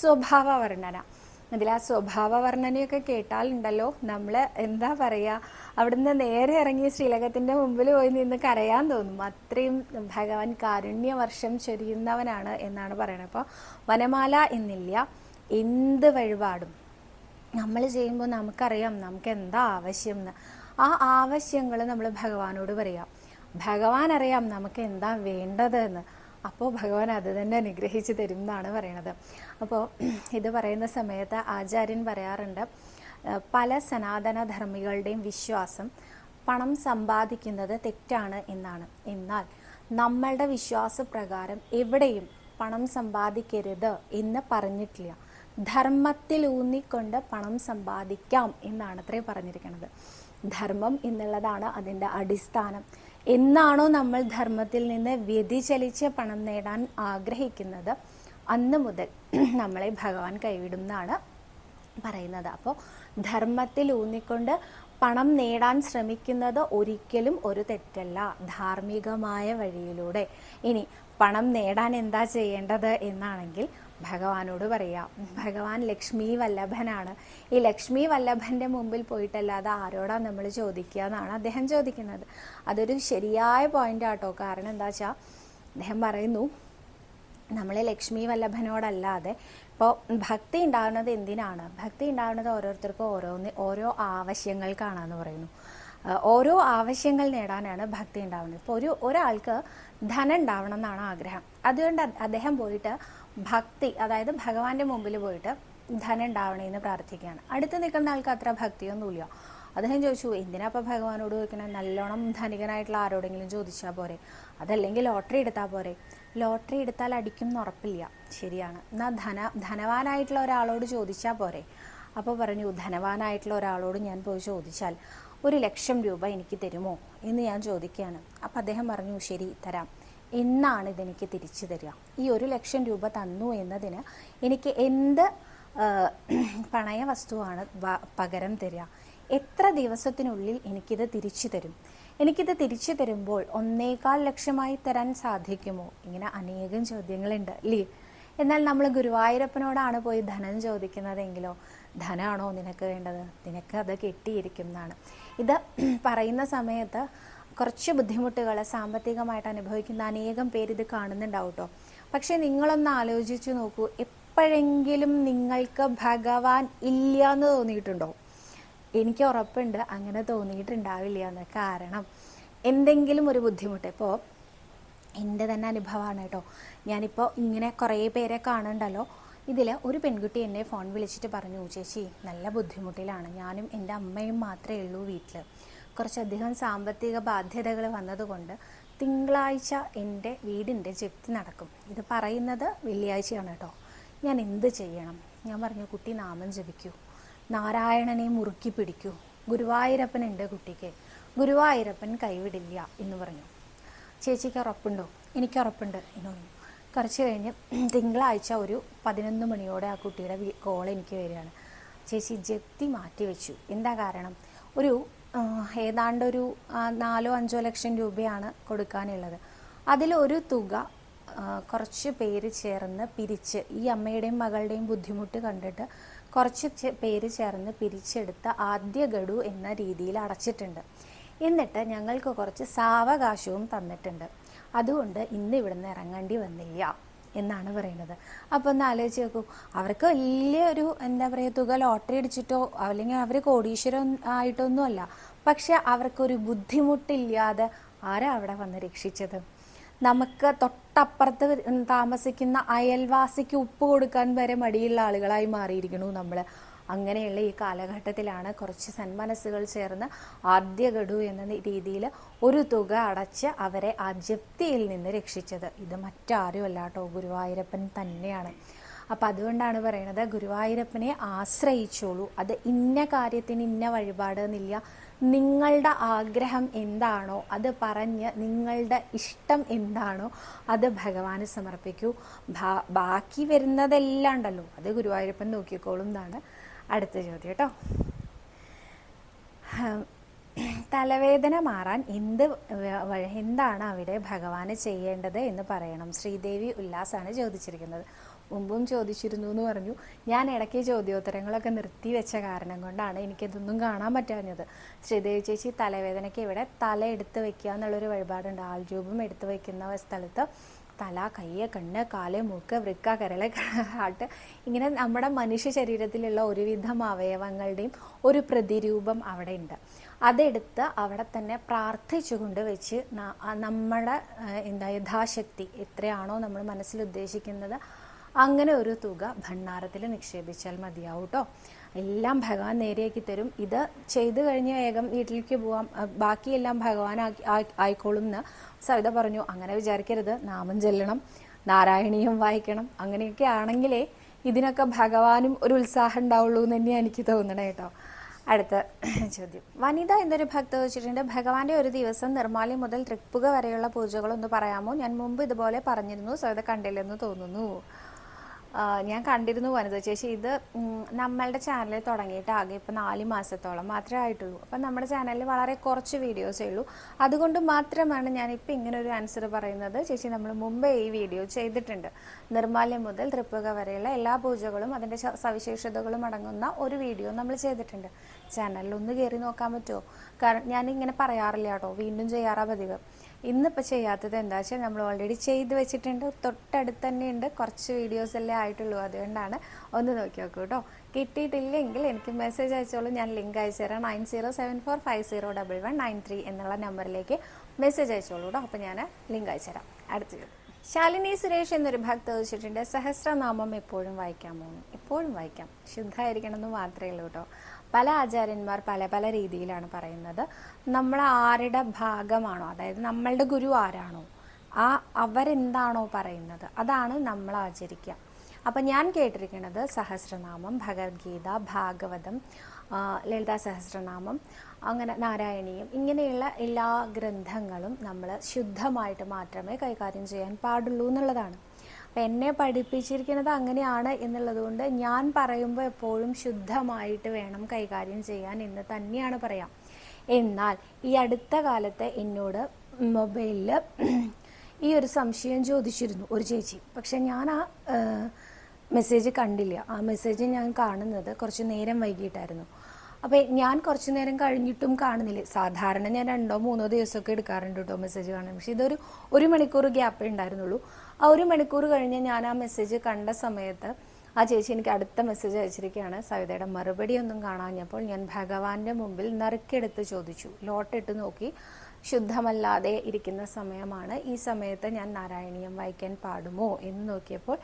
A: സ്വഭാവ വർണ്ണന, അതിൽ ആ സ്വഭാവ വർണ്ണനയൊക്കെ കേട്ടാലുണ്ടല്ലോ, നമ്മൾ എന്താ പറയുക, അവിടുന്ന് നേരെ ഇറങ്ങി ശ്രീലകത്തിൻ്റെ മുമ്പിൽ പോയി നിന്ന് കരയാൻ തോന്നും. അത്രയും ഭഗവാൻ കാരുണ്യവർഷം ചൊരിയുന്നവനാണ് എന്നാണ് പറയുന്നത്. അപ്പോൾ വനമാല എന്നില്ല, എന്ത് വഴിപാടും നമ്മൾ ചെയ്യുമ്പോൾ നമുക്കറിയാം നമുക്ക് എന്താ ആവശ്യം എന്ന്. ആ ആവശ്യങ്ങൾ നമ്മൾ ഭഗവാനോട് പറയാം. ഭഗവാൻ അറിയാം നമുക്ക് എന്താ വേണ്ടത് എന്ന്. അപ്പോൾ ഭഗവാൻ അത് തന്നെ അനുഗ്രഹിച്ച് തരും എന്നാണ് പറയണത്. അപ്പോൾ ഇത് പറയുന്ന സമയത്ത് ആചാര്യൻ പറയാറുണ്ട്, പല സനാതന ധർമ്മികളുടെയും വിശ്വാസം പണം സമ്പാദിക്കുന്നത് തെറ്റാണ് എന്നാണ്. എന്നാൽ നമ്മളുടെ വിശ്വാസപ്രകാരം എവിടെയും പണം സമ്പാദിക്കരുത് എന്ന് പറഞ്ഞിട്ടില്ല. ധർമ്മത്തിൽ ഊന്നിക്കൊണ്ട് പണം സമ്പാദിക്കാം എന്നാണ് അത്രേ പറഞ്ഞിരിക്കുന്നത്. ധർമ്മം എന്നുള്ളതാണ് അതിൻ്റെ അടിസ്ഥാനം. എന്നാണോ നമ്മൾ ധർമ്മത്തിൽ നിന്ന് വ്യതിചലിച്ച് പണം നേടാൻ ആഗ്രഹിക്കുന്നത്, അന്ന് മുതൽ നമ്മളെ ഭഗവാൻ കൈവിടും എന്നാണ് പറയുന്നത്. അപ്പോൾ ധർമ്മത്തിൽ ഊന്നിക്കൊണ്ട് പണം നേടാൻ ശ്രമിക്കുന്നത് ഒരിക്കലും ഒരു തെറ്റല്ല, ധാർമ്മികമായ വഴിയിലൂടെ. ഇനി പണം നേടാൻ എന്താ ചെയ്യേണ്ടത് എന്നാണെങ്കിൽ ഭഗവാനോട് പറയാം. ഭഗവാൻ ലക്ഷ്മി വല്ലഭനാണ്. ഈ ലക്ഷ്മി വല്ലഭൻ്റെ മുമ്പിൽ പോയിട്ടല്ലാതെ ആരോടാ നമ്മൾ ചോദിക്കുക എന്നാണ് അദ്ദേഹം ചോദിക്കുന്നത്. അതൊരു ശരിയായ പോയിന്റ് ആട്ടോ. കാരണം എന്താ വെച്ചാൽ അദ്ദേഹം പറയുന്നു, നമ്മളെ ലക്ഷ്മി വല്ലഭനോടല്ലാതെ ഇപ്പോൾ ഭക്തി ഉണ്ടാകുന്നത് എന്തിനാണ്? ഭക്തി ഉണ്ടാകുന്നത് ഓരോരുത്തർക്കും ഓരോ ആവശ്യങ്ങൾക്കാണെന്ന് പറയുന്നു. ഓരോ ആവശ്യങ്ങൾ നേടാനാണ് ഭക്തി ഉണ്ടാവുന്നത്. ഇപ്പോൾ ഒരാൾക്ക് ധനം ഉണ്ടാവണം എന്നാണ് ആഗ്രഹം. അതുകൊണ്ട് അദ്ദേഹം പോയിട്ട് ഭക്തി, അതായത് ഭഗവാന്റെ മുമ്പിൽ പോയിട്ട് ധനം ഉണ്ടാവണേന്ന് പ്രാർത്ഥിക്കുകയാണ്. അടുത്ത് നിൽക്കുന്ന ആൾക്ക് അത്ര ഭക്തിയൊന്നുമില്ല. അദ്ദേഹം ചോദിച്ചു, എന്തിനാ അപ്പം ഭഗവാനോട് ചോദിക്കണേ? നല്ലോണം ധനികനായിട്ടുള്ള ആരോടെങ്കിലും ചോദിച്ചാൽ പോരെ? അതല്ലെങ്കിൽ ലോട്ടറി എടുത്താൽ പോരെ? ലോട്ടറി എടുത്താൽ അടിക്കും എന്ന് ഉറപ്പില്ല, ശരിയാണ്. എന്നാൽ ധനവാനായിട്ടുള്ള ഒരാളോട് ചോദിച്ചാൽ പോരെ? അപ്പോൾ പറഞ്ഞു, ധനവാനായിട്ടുള്ള ഒരാളോട് ഞാൻ പോയി ചോദിച്ചാൽ 1,00,000 രൂപ എനിക്ക് തരുമോ എന്ന് ഞാൻ ചോദിക്കുകയാണ്. അപ്പം അദ്ദേഹം പറഞ്ഞു, ശരി തരാം. എന്നാണ് ഇതെനിക്ക് തിരിച്ചു തരിക? ഈ 1,00,000 രൂപ തന്നു എന്നതിന് എനിക്ക് എന്ത് പണയ വസ്തുവാണ് പകരം തരിക? എത്ര ദിവസത്തിനുള്ളിൽ എനിക്കിത് തിരിച്ചു തരും? എനിക്കിത് തിരിച്ചു തരുമ്പോൾ 1.25 ലക്ഷമായി തരാൻ സാധിക്കുമോ? ഇങ്ങനെ അനേകം ചോദ്യങ്ങളുണ്ട് അല്ലേ? എന്നാൽ നമ്മൾ ഗുരുവായൂരപ്പനോടാണ് പോയി ധനം ചോദിക്കുന്നതെങ്കിലോ, ധനമാണോ നിനക്ക് വേണ്ടത്? നിനക്ക് അത് കിട്ടിയിരിക്കും എന്നാണ്. ഇത് പറയുന്ന സമയത്ത് കുറച്ച് ബുദ്ധിമുട്ടുകൾ സാമ്പത്തികമായിട്ട് അനുഭവിക്കുന്ന അനേകം പേര് ഇത് കാണുന്നുണ്ടാവും കേട്ടോ. പക്ഷെ നിങ്ങളൊന്ന് ആലോചിച്ച് നോക്കൂ, എപ്പോഴെങ്കിലും നിങ്ങൾക്ക് ഭഗവാൻ ഇല്ല എന്ന് തോന്നിയിട്ടുണ്ടോ? എനിക്ക് ഉറപ്പുണ്ട് അങ്ങനെ തോന്നിയിട്ടുണ്ടാവില്ല എന്ന്. കാരണം എന്തെങ്കിലും ഒരു ബുദ്ധിമുട്ട്, ഇപ്പോൾ എൻ്റെ തന്നെ അനുഭവമാണ് കേട്ടോ. ഞാനിപ്പോൾ ഇങ്ങനെ കുറേ പേരെ കാണുന്നുണ്ടല്ലോ. ഇതിൽ ഒരു പെൺകുട്ടി എന്നെ ഫോൺ വിളിച്ചിട്ട് പറഞ്ഞു, ചേച്ചി നല്ല ബുദ്ധിമുട്ടിലാണ്, ഞാനും എൻ്റെ അമ്മയും മാത്രമേ ഉള്ളൂ വീട്ടിൽ, കുറച്ചധികം സാമ്പത്തിക ബാധ്യതകൾ വന്നതുകൊണ്ട് തിങ്കളാഴ്ച എൻ്റെ വീടിൻ്റെ ജപ്തി നടക്കും. ഇത് പറയുന്നത് വെള്ളിയാഴ്ചയാണ് കേട്ടോ. ഞാൻ എന്ത് ചെയ്യണം? ഞാൻ പറഞ്ഞു, കുട്ടി നാമം ജപിക്കൂ, നാരായണനെ മുറുക്കി പിടിക്കൂ, ഗുരുവായൂരപ്പൻ എൻ്റെ കുട്ടിക്ക്, ഗുരുവായൂരപ്പൻ കൈവിടില്ല എന്ന് പറഞ്ഞു. ചേച്ചിക്ക് ഉറപ്പുണ്ടോ? എനിക്ക് ഉറപ്പുണ്ട് എന്ന് പറഞ്ഞു. കുറച്ച് കഴിഞ്ഞ് തിങ്കളാഴ്ച ഒരു 11 മണിയോടെ ആ കുട്ടിയുടെ കോൾ എനിക്ക് വരികയാണ്. ചേച്ചി ജപ്തി മാറ്റി വെച്ചു. എന്താ കാരണം? ഏതാണ്ടൊരു 4-5 ലക്ഷം രൂപയാണ് കൊടുക്കാനുള്ളത്. അതിലൊരു തുക കുറച്ച് പേര് ചേർന്ന് പിരിച്ച്, ഈ അമ്മയുടെയും മകളുടെയും ബുദ്ധിമുട്ട് കണ്ടിട്ട് കുറച്ച് പേര് ചേർന്ന് പിരിച്ചെടുത്ത ആദ്യ ഗഡു എന്ന രീതിയിൽ അടച്ചിട്ടുണ്ട്. എന്നിട്ട് ഞങ്ങൾക്ക് കുറച്ച് സാവകാശവും തന്നിട്ടുണ്ട്. അതുകൊണ്ട് ഇന്ന് ഇവിടുന്ന് ഇറങ്ങേണ്ടി വന്നില്ല എന്നാണ് പറയുന്നത്. അപ്പോൾ ഒന്ന് ആലോചിച്ച് നോക്കൂ, അവർക്ക് വലിയൊരു എന്താ പറയുക തുക ലോട്ടറി അടിച്ചിട്ടോ അല്ലെങ്കിൽ അവർ കോടീശ്വരം ആയിട്ടൊന്നുമല്ല, പക്ഷെ അവർക്കൊരു ബുദ്ധിമുട്ടില്ലാതെ ആരാ അവിടെ വന്ന് രക്ഷിച്ചത്? നമുക്ക് തൊട്ടപ്പുറത്ത് താമസിക്കുന്ന അയൽവാസിക്ക് ഉപ്പ് കൊടുക്കാൻ വരെ മടിയുള്ള ആളുകളായി മാറിയിരിക്കണു നമ്മൾ. അങ്ങനെയുള്ള ഈ കാലഘട്ടത്തിലാണ് കുറച്ച് സന്മനസ്സുകൾ ചേർന്ന് ആദ്യ ഗഡു എന്ന രീതിയിൽ ഒരു തുക അടച്ച് അവരെ ആ ജപ്തിയിൽ നിന്ന് രക്ഷിച്ചത്. ഇത് മറ്റാരുമല്ല കേട്ടോ, ഗുരുവായൂരപ്പൻ തന്നെയാണ്. അപ്പം അതുകൊണ്ടാണ് പറയുന്നത്, ഗുരുവായൂരപ്പനെ ആശ്രയിച്ചോളൂ. അത് ഇന്ന കാര്യത്തിന് ഇന്ന വഴിപാട് എന്നില്ല. നിങ്ങളുടെ ആഗ്രഹം എന്താണോ അത് പറഞ്ഞ് നിങ്ങളുടെ ഇഷ്ടം എന്താണോ അത് ഭഗവാന് സമർപ്പിക്കൂ. ബാക്കി വരുന്നതെല്ലാം ഉണ്ടല്ലോ അത് ഗുരുവായൂരപ്പൻ നോക്കിക്കോളും എന്നാണ് അടുത്ത ചോദ്യം കേട്ടോ. തലവേദന മാറാൻ എന്താണ് അവിടെ ഭഗവാന് ചെയ്യേണ്ടത് എന്ന് പറയണം. ശ്രീദേവി ഉല്ലാസാണ് ചോദിച്ചിരിക്കുന്നത്. മുമ്പും ചോദിച്ചിരുന്നു എന്ന് പറഞ്ഞു. ഞാൻ ഇടയ്ക്ക് ചോദ്യോത്തരങ്ങളൊക്കെ നിർത്തി വെച്ച കാരണം കൊണ്ടാണ് എനിക്കിതൊന്നും കാണാൻ പറ്റാഞ്ഞത്. ശ്രീദേവി ചേച്ചി, തലവേദനയ്ക്ക് ഇവിടെ തല എടുത്ത് വെക്കുക എന്നുള്ളൊരു വഴിപാടുണ്ട്. ആൾരൂപം എടുത്ത് വയ്ക്കുന്ന സ്ഥലത്ത് തല, കയ്യ്, കണ്ണ്, കാല്, മൂക്ക്, വൃക്ക, കരള്, ഹാർട്ട്, ഇങ്ങനെ നമ്മുടെ മനുഷ്യ ശരീരത്തിലുള്ള ഒരുവിധം അവയവങ്ങളുടെയും ഒരു പ്രതിരൂപം അവിടെ ഉണ്ട്. അതെടുത്ത് അവിടെ തന്നെ പ്രാർത്ഥിച്ചുകൊണ്ട് വെച്ച് നമ്മുടെ യഥാശക്തി എത്രയാണോ നമ്മൾ മനസ്സിൽ ഉദ്ദേശിക്കുന്നത് അങ്ങനെ ഒരു തുക ഭണ്ഡാരത്തിൽ നിക്ഷേപിച്ചാൽ മതിയാവും കേട്ടോ. എല്ലാം ഭഗവാൻ നേരെയാക്കി തരും. ഇത് ചെയ്തു കഴിഞ്ഞ് വേഗം വീട്ടിലേക്ക് പോവാം, ബാക്കിയെല്ലാം ഭഗവാൻ ആയിക്കോളും എന്ന് സവിത പറഞ്ഞു. അങ്ങനെ വിചാരിക്കരുത്. നാമം ചൊല്ലണം, നാരായണീയം വായിക്കണം. അങ്ങനെയൊക്കെ ആണെങ്കിലേ ഇതിനൊക്കെ ഭഗവാനും ഒരു ഉത്സാഹം ഉണ്ടാവുള്ളൂ എന്ന് തന്നെയാണ് എനിക്ക് തോന്നണേ കേട്ടോ. അടുത്ത ചോദ്യം, വനിത എന്നൊരു ഭക്ത വെച്ചിട്ടുണ്ട്, ഭഗവാന്റെ ഒരു ദിവസം നിർമ്മാല്യം മുതൽ തൃപ്പുക വരെയുള്ള പൂജകളൊന്ന് പറയാമോ? ഞാൻ മുമ്പ് ഇതുപോലെ പറഞ്ഞിരുന്നു, സവിത കണ്ടില്ലെന്ന് തോന്നുന്നു. ഞാൻ കണ്ടിരുന്നു വനിത ചേച്ചി. ഇത് നമ്മളുടെ ചാനൽ തുടങ്ങിയിട്ട് ആകെ ഇപ്പോൾ 4 മാസത്തോളം മാത്രമേ ആയിട്ടുള്ളൂ. അപ്പം നമ്മുടെ ചാനലിൽ വളരെ കുറച്ച് വീഡിയോസേ ഉള്ളൂ. അതുകൊണ്ട് മാത്രമാണ് ഞാനിപ്പോൾ ഇങ്ങനെ ഒരു ആൻസർ പറയുന്നത്. ചേച്ചി, നമ്മൾ മുമ്പേ ഈ വീഡിയോ ചെയ്തിട്ടുണ്ട്. നിർമ്മാല്യം മുതൽ തൃപ്പുക വരെയുള്ള എല്ലാ പൂജകളും അതിൻ്റെ സവിശേഷതകളും അടങ്ങുന്ന ഒരു വീഡിയോ നമ്മൾ ചെയ്തിട്ടുണ്ട്. ചാനലിൽ ഒന്ന് കയറി നോക്കാൻ പറ്റുമോ? കാരണം ഞാനിങ്ങനെ പറയാറില്ല കേട്ടോ, വീണ്ടും ചെയ്യാറാ പതിവ്. ഇന്നിപ്പോൾ ചെയ്യാത്തത് എന്താ വെച്ചാൽ നമ്മൾ ഓൾറെഡി ചെയ്ത് വെച്ചിട്ടുണ്ട്, തൊട്ടടുത്ത് തന്നെ ഉണ്ട്, കുറച്ച് വീഡിയോസ് അല്ലേ ആയിട്ടുള്ളൂ. അതുകൊണ്ടാണ് ഒന്ന് നോക്കി നോക്കൂ കേട്ടോ. കിട്ടിയിട്ടില്ലെങ്കിൽ എനിക്ക് മെസ്സേജ് അയച്ചോളൂ, ഞാൻ ലിങ്ക് അയച്ചു തരാം. 9074501193 എന്നുള്ള നമ്പറിലേക്ക് മെസ്സേജ് അയച്ചോളൂ കേട്ടോ. അപ്പോൾ ഞാൻ ലിങ്ക് അയച്ചു തരാം. അടുത്തത് ശാലിനി സുരേഷ് എന്നൊരു ഭക്ത ചോദിച്ചിട്ടുണ്ട്, സഹസ്രനാമം എപ്പോഴും വായിക്കാമോ? എപ്പോഴും വായിക്കാം, ശുദ്ധമായിരിക്കണം എന്ന് മാത്രമേ ഉള്ളൂ കേട്ടോ. പല ആചാര്യന്മാർ പല പല രീതിയിലാണ് പറയുന്നത്. നമ്മൾ ആരുടെ ഭാഗമാണോ, അതായത് നമ്മളുടെ ഗുരു ആരാണോ അവരെന്താണോ പറയുന്നത് അതാണ് നമ്മൾ ആചരിക്കുക. അപ്പം ഞാൻ കേട്ടിരിക്കുന്നത് സഹസ്രനാമം, ഭഗവത്ഗീത, ഭാഗവതം, ലളിതാ സഹസ്രനാമം, അങ്ങനെ നാരായണീയം, ഇങ്ങനെയുള്ള എല്ലാ ഗ്രന്ഥങ്ങളും നമ്മൾ ശുദ്ധമായിട്ട് മാത്രമേ കൈകാര്യം ചെയ്യാൻ പാടുള്ളൂ എന്നുള്ളതാണ്. അപ്പം എന്നെ പഠിപ്പിച്ചിരിക്കുന്നത് അങ്ങനെയാണ് എന്നുള്ളത് കൊണ്ട് ഞാൻ പറയുമ്പോൾ എപ്പോഴും ശുദ്ധമായിട്ട് വേണം കൈകാര്യം ചെയ്യാൻ എന്ന് തന്നെയാണ് പറയാം. എന്നാൽ ഈ അടുത്ത കാലത്ത് എന്നോട് മൊബൈലിൽ ഈ ഒരു സംശയം ചോദിച്ചിരുന്നു ഒരു ചേച്ചി. പക്ഷെ ഞാൻ ആ മെസ്സേജ് കണ്ടില്ല. ആ മെസ്സേജ് ഞാൻ കാണുന്നത് കുറച്ച് നേരം വൈകിട്ടായിരുന്നു. അപ്പോൾ ഞാൻ കുറച്ച് നേരം കഴിഞ്ഞിട്ടും കാണുന്നില്ല. സാധാരണ ഞാൻ 2-3 ദിവസമൊക്കെ എടുക്കാറുണ്ട് കേട്ടോ മെസ്സേജ് കാണാൻ. പക്ഷെ ഇതൊരു 1 മണിക്കൂർ ഗ്യാപ്പേ ഉണ്ടായിരുന്നുള്ളൂ. ആ 1 മണിക്കൂർ കഴിഞ്ഞ് ഞാൻ ആ മെസ്സേജ് കണ്ട സമയത്ത് ആ ചേച്ചി എനിക്ക് അടുത്ത മെസ്സേജ് അയച്ചിരിക്കുകയാണ്. സവിതയുടെ മറുപടി ഒന്നും കാണാഞ്ഞപ്പോൾ ഞാൻ ഭഗവാന്റെ മുമ്പിൽ നറുക്കെടുത്ത് ചോദിച്ചു, ലോട്ടിട്ട് നോക്കി, ശുദ്ധമല്ലാതെ ഇരിക്കുന്ന സമയമാണ്, ഈ സമയത്ത് ഞാൻ നാരായണീയം വായിക്കാൻ പാടുമോ എന്ന് നോക്കിയപ്പോൾ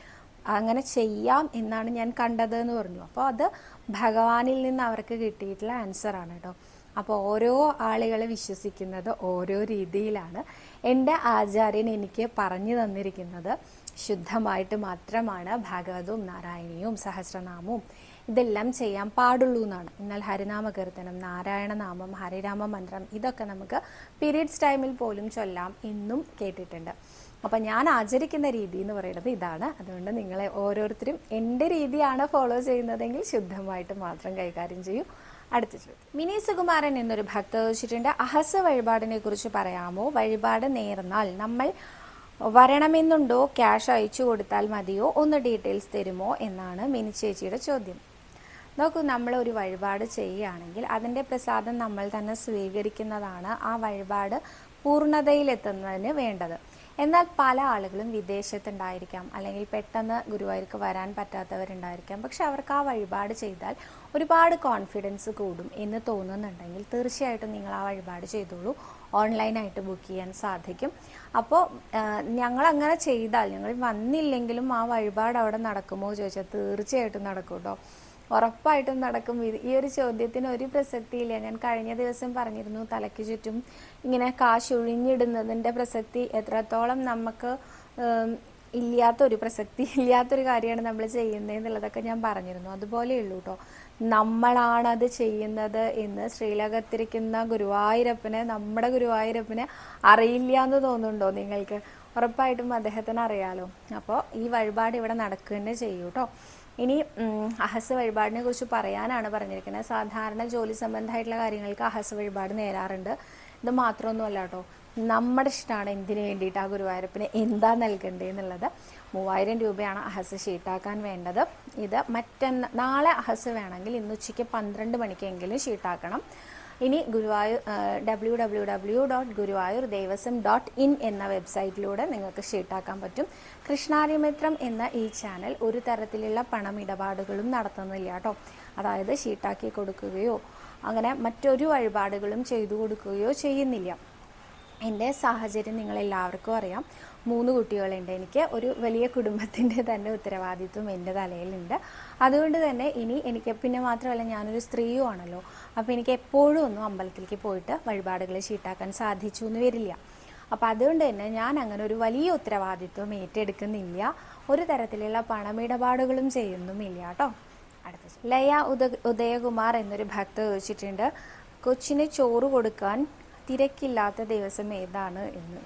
A: അങ്ങനെ ചെയ്യാം എന്നാണ് ഞാൻ കണ്ടത് എന്ന് പറഞ്ഞു. അപ്പോൾ അത് ഭഗവാനിൽ നിന്ന് അവർക്ക് കിട്ടിയിട്ടുള്ള ആൻസറാണ് കേട്ടോ. അപ്പോൾ ഓരോ ആളുകൾ വിശ്വസിക്കുന്നത് ഓരോ രീതിയിലാണ്. എൻ്റെ ആചാര്യൻ എനിക്ക് പറഞ്ഞു തന്നിരിക്കുന്നത് ശുദ്ധമായിട്ട് മാത്രമാണ് ഭാഗവതവും നാരായണീയവും സഹസ്രനാമവും ഇതെല്ലാം ചെയ്യാൻ പാടുള്ളൂ എന്നാണ്. എന്നാൽ ഹരിനാമ കീർത്തനം, നാരായണനാമം, ഹരിരാമ മന്ത്രം ഇതൊക്കെ നമുക്ക് പീരീഡ്സ് ടൈമിൽ പോലും ചൊല്ലാം എന്നും കേട്ടിട്ടുണ്ട്. അപ്പം ഞാൻ ആചരിക്കുന്ന രീതി എന്ന് പറയുന്നത് ഇതാണ്. അതുകൊണ്ട് നിങ്ങളെ ഓരോരുത്തരും എൻ്റെ രീതിയാണ് ഫോളോ ചെയ്യുന്നതെങ്കിൽ ശുദ്ധമായിട്ട് മാത്രം കൈകാര്യം ചെയ്യൂ. അടുത്ത ചോദ്യം, മിനി സുകുമാരൻ എന്നൊരു ഭക്ത ചോദിച്ചിട്ടുണ്ട്, അഹസ വഴിപാടിനെ കുറിച്ച് പറയാമോ? വഴിപാട് നേർന്നാൽ നമ്മൾ വരണമെന്നുണ്ടോ? ക്യാഷ് അയച്ചു കൊടുത്താൽ മതിയോ? ഒന്ന് ഡീറ്റെയിൽസ് തരുമോ എന്നാണ് മിനി ചേച്ചിയുടെ ചോദ്യം. നോക്കൂ, നമ്മൾ ഒരു വഴിപാട് ചെയ്യുകയാണെങ്കിൽ അതിൻ്റെ പ്രസാദം നമ്മൾ തന്നെ സ്വീകരിക്കുന്നതാണ് ആ വഴിപാട് പൂർണ്ണതയിലെത്തുന്നതിന് വേണ്ടത്. എന്നാൽ പല ആളുകളും വിദേശത്തുണ്ടായിരിക്കാം, അല്ലെങ്കിൽ പെട്ടെന്ന് ഗുരുവായൂർക്ക് വരാൻ പറ്റാത്തവരുണ്ടായിരിക്കാം. പക്ഷെ അവർക്ക് ആ വഴിപാട് ചെയ്താൽ ഒരുപാട് കോൺഫിഡൻസ് കൂടും എന്ന് തോന്നുന്നുണ്ടെങ്കിൽ തീർച്ചയായിട്ടും നിങ്ങൾ ആ വഴിപാട് ചെയ്തോളൂ. ഓൺലൈനായിട്ട് ബുക്ക് ചെയ്യാൻ സാധിക്കും. അപ്പോൾ ഞങ്ങൾ അങ്ങനെ ചെയ്താൽ, ഞങ്ങൾ വന്നില്ലെങ്കിലും ആ വഴിപാട് അവിടെ നടക്കുമോ ചോദിച്ചാൽ തീർച്ചയായിട്ടും നടക്കും കേട്ടോ, ഉറപ്പായിട്ടും നടക്കും. ഈ ഒരു ചോദ്യത്തിന് ഒരു പ്രസക്തിയില്ല. ഞാൻ കഴിഞ്ഞ ദിവസം പറഞ്ഞിരുന്നു, തലയ്ക്ക് ചുറ്റും ഇങ്ങനെ കാശ് ഒഴിഞ്ഞിടുന്നതിൻ്റെ പ്രസക്തി എത്രത്തോളം നമുക്ക് ഇല്ലാത്തൊരു കാര്യമാണ് നമ്മൾ ചെയ്യുന്നതെന്നുള്ളതൊക്കെ ഞാൻ പറഞ്ഞിരുന്നു. അതുപോലെയുള്ളൂ കേട്ടോ, നമ്മളാണത് ചെയ്യുന്നത് എന്ന് ശ്രീലകത്തിരിക്കുന്ന ഗുരുവായൂരപ്പന്, നമ്മുടെ ഗുരുവായൂരപ്പന് അറിയില്ല എന്ന് തോന്നുന്നുണ്ടോ നിങ്ങൾക്ക്? ഉറപ്പായിട്ടും അദ്ദേഹത്തിന് അറിയാലോ. അപ്പോൾ ഈ വഴിപാട് ഇവിടെ നടക്കുക തന്നെ ചെയ്യൂ കേട്ടോ. ഇനി അഹസ വഴിപാടിനെ കുറിച്ച് പറയാനാണ് പറഞ്ഞിരിക്കുന്നത്. സാധാരണ ജോലി സംബന്ധമായിട്ടുള്ള കാര്യങ്ങൾക്ക് അഹസ വഴിപാട് നേരാറുണ്ട്. ഇത് മാത്രമൊന്നുമല്ല കേട്ടോ, നമ്മുടെ ഇഷ്ടമാണ് എന്തിനു വേണ്ടിയിട്ട് ആ ഗുരുവായൂരപ്പന് എന്താ നൽകേണ്ടത് എന്നുള്ളത്. 3000 രൂപയാണ് അഹസ ഷീട്ടാക്കാൻ വേണ്ടത്. ഇത് നാളെ അഹസ വേണമെങ്കിൽ ഇന്ന് ഉച്ചയ്ക്ക് 12 മണിക്കെങ്കിലും ഷീട്ടാക്കണം. ഇനി www.guruvayurdevasam.in എന്ന വെബ്സൈറ്റിലൂടെ നിങ്ങൾക്ക് ഷീട്ടാക്കാൻ പറ്റും. കൃഷ്ണാരിമിത്രം എന്ന ഈ ചാനൽ ഒരു തരത്തിലുള്ള പണമിടപാടുകളും നടത്തുന്നില്ല കേട്ടോ. അതായത് ഷീട്ടാക്കി കൊടുക്കുകയോ അങ്ങനെ മറ്റൊരു വഴിപാടുകളും ചെയ്തു കൊടുക്കുകയോ ചെയ്യുന്നില്ല. എൻ്റെ സാഹചര്യം നിങ്ങളെല്ലാവർക്കും അറിയാം. 3 കുട്ടികളുണ്ട് എനിക്ക്. ഒരു വലിയ കുടുംബത്തിൻ്റെ തന്നെ ഉത്തരവാദിത്വം എൻ്റെ തലയിലുണ്ട്. അതുകൊണ്ട് തന്നെ ഇനി എനിക്ക്, പിന്നെ മാത്രമല്ല ഞാനൊരു സ്ത്രീയും ആണല്ലോ, അപ്പോൾ എനിക്ക് എപ്പോഴും ഒന്നും അമ്പലത്തിലേക്ക് പോയിട്ട് വഴിപാടുകൾ ഷീട്ടാക്കാൻ സാധിച്ചു എന്ന് വരില്ല. അപ്പോൾ അതുകൊണ്ട് തന്നെ ഞാൻ അങ്ങനെ ഒരു വലിയ ഉത്തരവാദിത്വം ഏറ്റെടുക്കുന്നില്ല. ഒരു തരത്തിലുള്ള പണമിടപാടുകളും ചെയ്യുന്നുമില്ല കേട്ടോ. അടുത്ത ലയ ഉദയകുമാർ എന്നൊരു ഭക്ത ചോദിച്ചിട്ടുണ്ട്, കൊച്ചിന് ചോറ് കൊടുക്കാൻ തിരക്കില്ലാത്ത ദിവസം ഏതാണ് എന്ന്.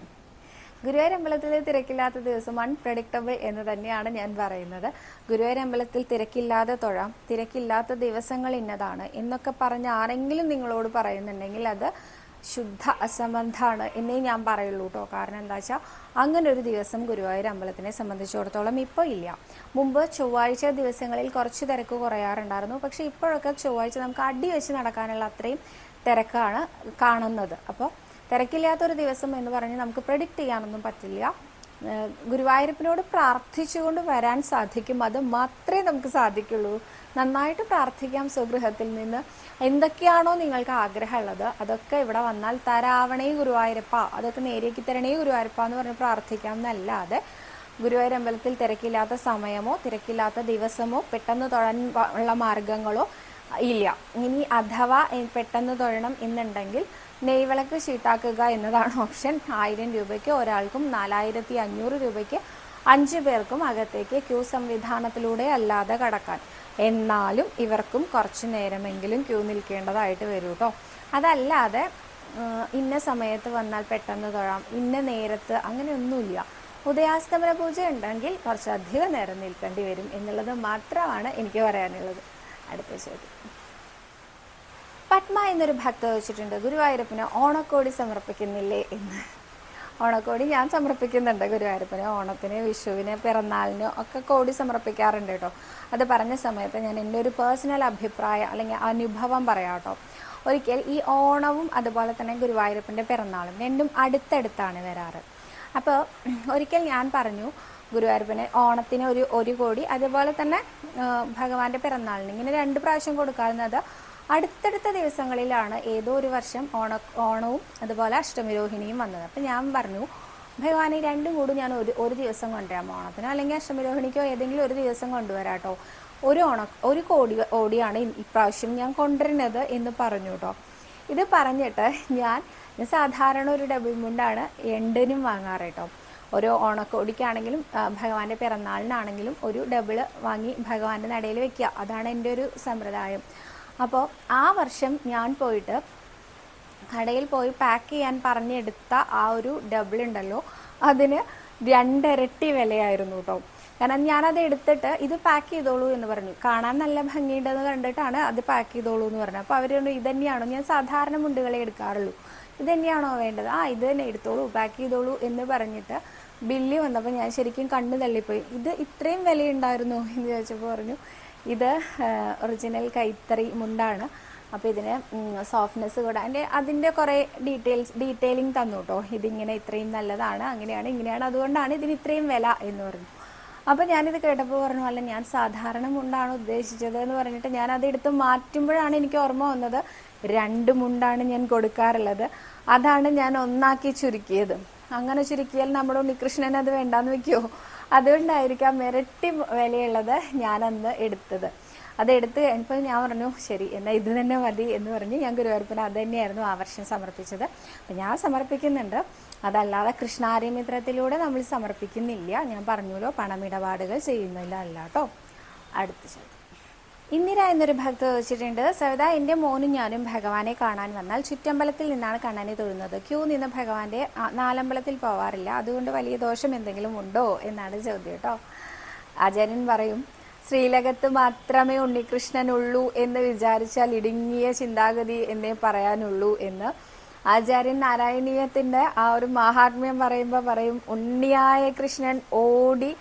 A: ഗുരുവായൂർ അമ്പലത്തിൽ തിരക്കില്ലാത്ത ദിവസം അൺപ്രഡിക്റ്റബിൾ എന്ന് തന്നെയാണ് ഞാൻ പറയുന്നത്. ഗുരുവായൂർ അമ്പലത്തിൽ തിരക്കില്ലാതെ തൊഴാം, തിരക്കില്ലാത്ത ദിവസങ്ങൾ ഇന്നതാണ് എന്നൊക്കെ പറഞ്ഞ് ആരെങ്കിലും നിങ്ങളോട് പറയുന്നുണ്ടെങ്കിൽ അത് ശുദ്ധ അസംബന്ധമാണ് എന്നേ ഞാൻ പറയുള്ളൂ കേട്ടോ. കാരണം എന്താ വെച്ചാൽ അങ്ങനെ ഒരു ദിവസം ഗുരുവായൂർ അമ്പലത്തിനെ സംബന്ധിച്ചിടത്തോളം ഇപ്പോൾ ഇല്ല. മുമ്പ് ചൊവ്വാഴ്ച ദിവസങ്ങളിൽ കുറച്ച് തിരക്ക് കുറയാറുണ്ടായിരുന്നു. പക്ഷെ ഇപ്പോഴൊക്കെ ചൊവ്വാഴ്ച നമുക്ക് അടി വെച്ച് നടക്കാനുള്ള അത്രയും തിരക്കാണ് കാണുന്നത്. അപ്പോൾ തിരക്കില്ലാത്തൊരു ദിവസം എന്ന് പറഞ്ഞ് നമുക്ക് പ്രെഡിക്റ്റ് ചെയ്യാനൊന്നും പറ്റില്ല. ഗുരുവായൂരപ്പനോട് പ്രാർത്ഥിച്ചുകൊണ്ട് വരാൻ സാധിക്കും, അത് മാത്രമേ നമുക്ക് സാധിക്കുള്ളൂ. നന്നായിട്ട് പ്രാർത്ഥിക്കാം. സ്വഗൃഹത്തിൽ നിന്ന് എന്തൊക്കെയാണോ നിങ്ങൾക്ക് ആഗ്രഹമുള്ളത് അതൊക്കെ ഇവിടെ വന്നാൽ തരാവണേ ഗുരുവായൂരപ്പ, അതൊക്കെ നേരേക്ക് തരണേ ഗുരുവായൂരപ്പ എന്ന് പറഞ്ഞ് പ്രാർത്ഥിക്കാം എന്നല്ലാതെ ഗുരുവായൂർ അമ്പലത്തിൽ തിരക്കില്ലാത്ത സമയമോ തിരക്കില്ലാത്ത ദിവസമോ പെട്ടെന്ന് തൊഴാൻ ഉള്ള മാർഗങ്ങളോ ഇല്ല. ഇനി അഥവാ പെട്ടെന്ന് തൊഴണം എന്നുണ്ടെങ്കിൽ നെയ്വിളക്ക് ഷീട്ടാക്കുക എന്നതാണ് ഓപ്ഷൻ. 1000 രൂപയ്ക്ക് ഒരാൾക്കും 4500 രൂപയ്ക്ക് 5 പേർക്കും അകത്തേക്ക് ക്യൂ സംവിധാനത്തിലൂടെ അല്ലാതെ കടക്കാൻ. എന്നാലും ഇവർക്കും കുറച്ച് നേരമെങ്കിലും ക്യൂ നിൽക്കേണ്ടതായിട്ട് വരും കേട്ടോ. അതല്ലാതെ ഇന്ന സമയത്ത് വന്നാൽ പെട്ടെന്ന് തൊഴാം, ഇന്ന നേരത്ത് അങ്ങനെയൊന്നുമില്ല. ഉദയാസ്തമന പൂജ ഉണ്ടെങ്കിൽ കുറച്ചധികം നേരം നിൽക്കേണ്ടി വരും എന്നുള്ളത് മാത്രമാണ് എനിക്ക് പറയാനുള്ളത്. അടുത്ത ചോദ്യം, പത്മ എന്നൊരു ഭക്ത ചോദിച്ചിട്ടുണ്ട്, ഗുരുവായൂരപ്പന് ഓണക്കോടി സമർപ്പിക്കുന്നില്ലേ എന്ന്. ഓണക്കോടി ഞാൻ സമർപ്പിക്കുന്നുണ്ട് ഗുരുവായൂരപ്പന്. ഓണത്തിന്, വിഷുവിന്, പിറന്നാളിന് ഒക്കെ കോടി സമർപ്പിക്കാറുണ്ട് കേട്ടോ. അത് പറഞ്ഞ സമയത്ത് ഞാൻ എൻ്റെ ഒരു പേഴ്സണൽ അഭിപ്രായം അല്ലെങ്കിൽ അനുഭവം പറയാം കേട്ടോ. ഒരിക്കൽ ഈ ഓണവും അതുപോലെ തന്നെ ഗുരുവായൂരപ്പൻ്റെ പിറന്നാളും രണ്ടും അടുത്തടുത്താണ് വരാറ്. അപ്പോൾ ഒരിക്കൽ ഞാൻ പറഞ്ഞു ഗുരുവായൂരപ്പന് ഓണത്തിന് ഒരു കോടി, അതുപോലെ തന്നെ ഭഗവാന്റെ പിറന്നാളിന് ഇങ്ങനെ 2 പ്രാവശ്യം കൊടുക്കാവുന്നത് അടുത്തടുത്ത ദിവസങ്ങളിലാണ് ഏതോ ഒരു വർഷം ഓണവും അതുപോലെ അഷ്ടമിരോഹിണിയും വന്നത്. അപ്പം ഞാൻ പറഞ്ഞു ഭഗവാനെ രണ്ടും കൂടി ഞാൻ ഒരു ദിവസം കൊണ്ടുവരാം, ഓണത്തിനോ അല്ലെങ്കിൽ അഷ്ടമിരോഹിണിക്കോ ഏതെങ്കിലും ഒരു ദിവസം കൊണ്ടുവരാം കേട്ടോ. ഒരു കോടിയാണ് ഇപ്രാവശ്യം ഞാൻ കൊണ്ടുവരുന്നത് എന്ന് പറഞ്ഞു കേട്ടോ. ഇത് പറഞ്ഞിട്ട് ഞാൻ സാധാരണ ഒരു ഡബിൾ മുണ്ടാണ് എണ്ടിനും വാങ്ങാറ് കേട്ടോ. ഒരു ഓണക്കോടിക്കാണെങ്കിലും ഭഗവാന്റെ പിറന്നാളിനാണെങ്കിലും ഒരു ഡബിൾ വാങ്ങി ഭഗവാന്റെ നടയിൽ വെക്കുക. അതാണ് എൻ്റെ ഒരു സമ്പ്രദായം. അപ്പോൾ ആ വർഷം ഞാൻ പോയിട്ട് കടയിൽ പോയി പാക്ക് ചെയ്യാൻ പറഞ്ഞെടുത്ത ആ ഒരു ഡബിൾ ഉണ്ടല്ലോ, അതിന് 2 ഇരട്ടി വിലയായിരുന്നു കേട്ടോ. കാരണം ഞാനത് എടുത്തിട്ട് ഇത് പാക്ക് ചെയ്തോളൂ എന്ന് പറഞ്ഞു. കാണാൻ നല്ല ഭംഗിയുണ്ടെന്ന് കണ്ടിട്ടാണ് അത് പാക്ക് ചെയ്തോളൂ എന്ന് പറഞ്ഞത്. അപ്പോൾ അവർ പറഞ്ഞു, ഇതന്നെയാണോ, ഞാൻ സാധാരണ മുണ്ടുകളെ എടുക്കാറുള്ളൂ, ഇതന്നെയാണോ വേണ്ടത്? ഇത് തന്നെ എടുത്തോളൂ, പാക്ക് ചെയ്തോളൂ എന്ന് പറഞ്ഞിട്ട് ബില്ല് വന്നപ്പോൾ ഞാൻ ശരിക്കും കണ്ണ് തള്ളിപ്പോയി. ഇത് ഇത്രയും വിലയുണ്ടായിരുന്നു എന്ന് ചോദിച്ചപ്പോൾ പറഞ്ഞു, ഇത് ഒറിജിനൽ കൈത്തറി മുണ്ടാണ്. അപ്പോൾ ഇതിന് സോഫ്റ്റ്നെസ് കൂടെ അതിൻ്റെ കുറേ ഡീറ്റെയിലിംഗ് തന്നു കേട്ടോ. ഇതിങ്ങനെ ഇത്രയും നല്ലതാണ്, അങ്ങനെയാണ് ഇങ്ങനെയാണ്, അതുകൊണ്ടാണ് ഇതിന് ഇത്രയും വില എന്ന് പറഞ്ഞു. അപ്പോൾ ഞാനിത് കേട്ടപ്പോൾ പറഞ്ഞു, അല്ല ഞാൻ സാധാരണ മുണ്ടാണ് ഉദ്ദേശിച്ചത് എന്ന് പറഞ്ഞിട്ട് ഞാൻ അതെടുത്ത് മാറ്റുമ്പോഴാണ് എനിക്ക് ഓർമ്മ വന്നത് 2 മുണ്ടാണ് ഞാൻ കൊടുക്കാറുള്ളത്. അതാണ് ഞാൻ ഒന്നാക്കി ചുരുക്കിയത്. അങ്ങനെ ചുരുക്കിയാൽ നമ്മുടെ ഉണ്ണികൃഷ്ണൻ അത് വേണ്ടാന്ന് വെക്കുമോ? അതുകൊണ്ടായിരിക്കാം ഇരട്ടി വിലയുള്ളത് ഞാനന്ന് എടുത്തത്. അതെടുത്ത് കഴിഞ്ഞപ്പോൾ ഞാൻ പറഞ്ഞു, ശരി എന്നാൽ ഇത് തന്നെ മതി എന്ന് പറഞ്ഞ് ഞാൻ ഗുരുവായൂരപ്പന് അത് തന്നെയായിരുന്നു ആ വർഷം സമർപ്പിച്ചത്. അപ്പം ഞാൻ സമർപ്പിക്കുന്നുണ്ട്, അതല്ലാതെ കൃഷ്ണാര്യമിത്രത്തിലൂടെ നമ്മൾ സമർപ്പിക്കുന്നില്ല. ഞാൻ പറഞ്ഞല്ലോ, പണമിടപാടുകൾ ചെയ്യുന്നില്ല അല്ല കേട്ടോ. അടുത്ത ചോദ്യം. ഇന്ദിര എന്നൊരു ഭക്ത ചോദിച്ചിട്ടുണ്ട്, സവിത, എൻ്റെ മോനും ഞാനും ഭഗവാനെ കാണാൻ വന്നാൽ ചുറ്റമ്പലത്തിൽ നിന്നാണ് കണ്ണനെ തൊഴുന്നത്. ക്യൂ നിന്ന് ഭഗവാന്റെ നാലമ്പലത്തിൽ പോവാറില്ല, അതുകൊണ്ട് വലിയ ദോഷം എന്തെങ്കിലും ഉണ്ടോ എന്നാണ് ചോദ്യം കേട്ടോ. ആചാര്യൻ പറയും, ശ്രീലകത്ത് മാത്രമേ ഉണ്ണികൃഷ്ണനുള്ളൂ എന്ന് വിചാരിച്ചാൽ ഇടുങ്ങിയ ചിന്താഗതി എന്നേ പറയാനുള്ളൂ എന്ന്. ആചാര്യൻ നാരായണീയത്തിൻ്റെ ആ ഒരു മാഹാത്മ്യം പറയുമ്പോൾ പറയും, ഉണ്ണിയായ കൃഷ്ണൻ ഓടി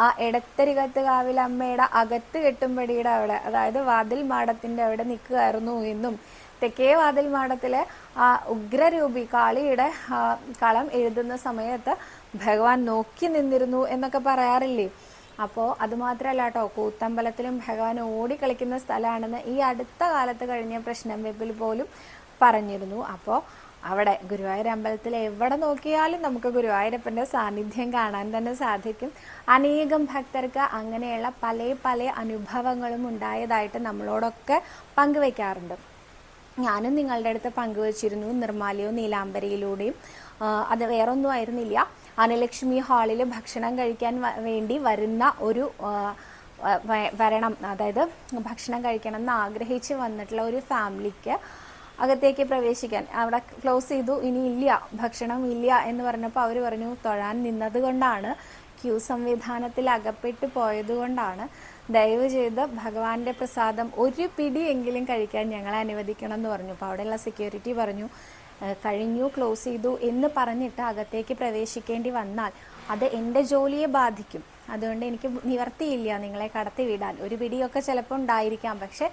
A: ആ എടത്തരികത്ത് കാവിലമ്മയുടെ അകത്ത് കെട്ടുംപടിയുടെ അവിടെ, അതായത് വാതിൽ മാടത്തിൻ്റെ അവിടെ നിൽക്കുകയായിരുന്നു എന്നും, തെക്കേ വാതിൽ മാടത്തിലെ ആ ഉഗ്രരൂപി കാളിയുടെ കളം എഴുതുന്ന സമയത്ത് ഭഗവാൻ നോക്കി നിന്നിരുന്നു എന്നൊക്കെ പറയാറില്ലേ. അപ്പോൾ അതുമാത്രമല്ല കേട്ടോ, കൂത്തമ്പലത്തിലും ഭഗവാൻ ഓടിക്കളിക്കുന്ന സ്ഥലമാണെന്ന് ഈ അടുത്ത കാലത്ത് കഴിഞ്ഞ പ്രശ്നം വെബിൽ പോലും പറഞ്ഞിരുന്നു. അപ്പോൾ അവിടെ ഗുരുവായൂർ അമ്പലത്തിൽ എവിടെ നോക്കിയാലും നമുക്ക് ഗുരുവായൂരപ്പൻ്റെ സാന്നിധ്യം കാണാൻ തന്നെ സാധിക്കും. അനേകം ഭക്തർക്ക് അങ്ങനെയുള്ള പല അനുഭവങ്ങളും ഉണ്ടായതായിട്ട് നമ്മളോടൊക്കെ പങ്കുവയ്ക്കാറുണ്ട്. ഞാനും നിങ്ങളുടെ അടുത്ത് പങ്കുവച്ചിരുന്നു, നിർമ്മാല്യവും നീലാംബരിയിലൂടെയും. അത് വേറൊന്നും ആയിരുന്നില്ല, അനലക്ഷ്മി ഹാളിൽ ഭക്ഷണം കഴിക്കാൻ വേണ്ടി വരുന്ന ഒരു അതായത് ഭക്ഷണം കഴിക്കണം എന്ന് ആഗ്രഹിച്ച് വന്നിട്ടുള്ള ഒരു ഫാമിലിക്ക് അകത്തേക്ക് പ്രവേശിക്കാൻ അവിടെ ക്ലോസ് ചെയ്തു, ഇനി ഇല്ല, ഭക്ഷണം ഇല്ല എന്ന് പറഞ്ഞപ്പോൾ അവർ പറഞ്ഞു, തൊഴാൻ നിന്നത് കൊണ്ടാണ്, ക്യൂ സംവിധാനത്തിൽ അകപ്പെട്ടു പോയതുകൊണ്ടാണ്, ദയവ് ചെയ്ത് ഭഗവാന്റെ പ്രസാദം ഒരു പിടിയെങ്കിലും കഴിക്കാൻ ഞങ്ങളെ അനുവദിക്കണം എന്ന് പറഞ്ഞു. അപ്പോൾ അവിടെയുള്ള സെക്യൂരിറ്റി പറഞ്ഞു, കഴിഞ്ഞു, ക്ലോസ് ചെയ്തു എന്ന് പറഞ്ഞിട്ട് അകത്തേക്ക് പ്രവേശിക്കേണ്ടി വന്നാൽ അത് എൻ്റെ ജോലിയെ ബാധിക്കും, അതുകൊണ്ട് എനിക്ക് നിവർത്തിയില്ല നിങ്ങളെ കടത്തി വിടാൻ. ഒരു പിടിയൊക്കെ ചിലപ്പോൾ ഉണ്ടായിരിക്കാം, പക്ഷെ